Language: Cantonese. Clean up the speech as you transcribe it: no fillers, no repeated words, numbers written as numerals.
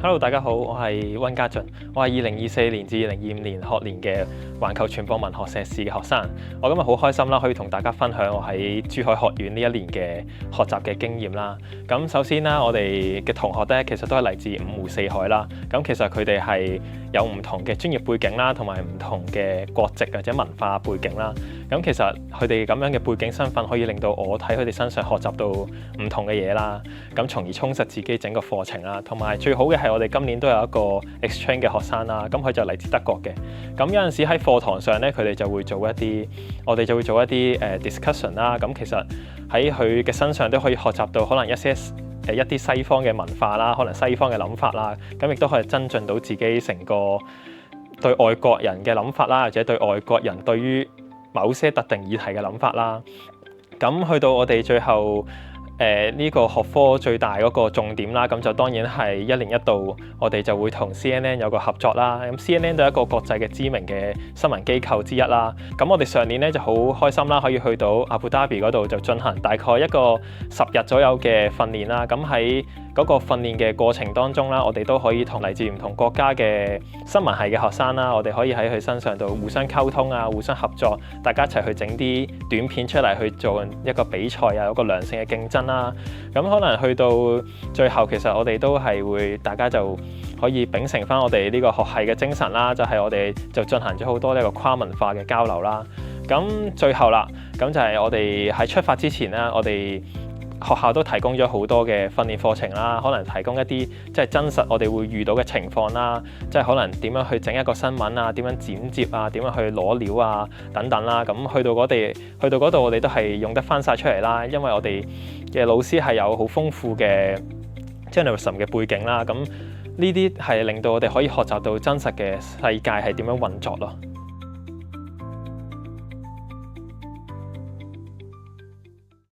Hello，大家好，我係温家俊，我係2024年至2025年學年嘅環球傳播文學碩士嘅學生。我今日好開心啦，可以同大家分享我喺珠海學院呢一年嘅學習嘅經驗啦。咁首先啦，我哋嘅同學咧，其實都係嚟自五湖四海啦。咁其實佢哋係有唔同嘅專業背景啦，同埋唔同嘅國籍或者文化背景啦。咁其實佢哋咁樣嘅背景身份，可以令到我喺佢哋身上學習到唔同嘅嘢啦。咁從而充實自己整個課程啦。同埋最好嘅係我哋今年都有一個 exchange 嘅學生啦。咁佢就嚟自德國嘅。咁有陣時喺課堂上咧，佢哋就會做一啲，我哋就會做一啲discussion 啦。咁其實喺佢嘅身上都可以學習到可能一啲西方嘅文化啦，可能西方嘅諗法啦。咁亦都可以增進到自己成個對外國人嘅諗法啦，或者對外國人對於某些特定議題嘅諗法啦。咁去到我哋最後呢個學科最大嗰個重點啦，咁就當然係一年一度，我哋就會同 CNN 有個合作啦。咁 CNN 都係一個國際嘅知名嘅新聞機構之一啦。咁我哋上年咧就好開心啦，可以去到阿布達比嗰度就進行大概一個10日左右嘅訓練啦。咁喺嗰個訓練嘅過程當中啦，我哋都可以同嚟自唔同國家嘅新聞系嘅學生啦，我哋可以喺佢身上度互相溝通啊，互相合作，大家一齊去整啲短片出嚟去做一個比賽啊，有個良性嘅競爭啦。咁可能去到最後，其實我哋都係會大家就可以秉承翻我哋呢個學系嘅精神啦，就係我哋就進行咗好多呢個跨文化嘅交流啦。咁最後啦，咁就係我哋喺出發之前啦，我哋學校都提供咗好多嘅訓練課程啦，可能提供一啲即係真實我哋會遇到嘅情況啦，即係可能點樣去整一個新聞啊，點樣剪接啊，點樣去攞料啊等等啦。咁去到嗰度，我哋都係用得翻晒出嚟啦，因為我哋嘅老師係有好豐富嘅 journalism 嘅背景啦。咁呢啲係令到我哋可以學習到真實嘅世界係點樣運作咯。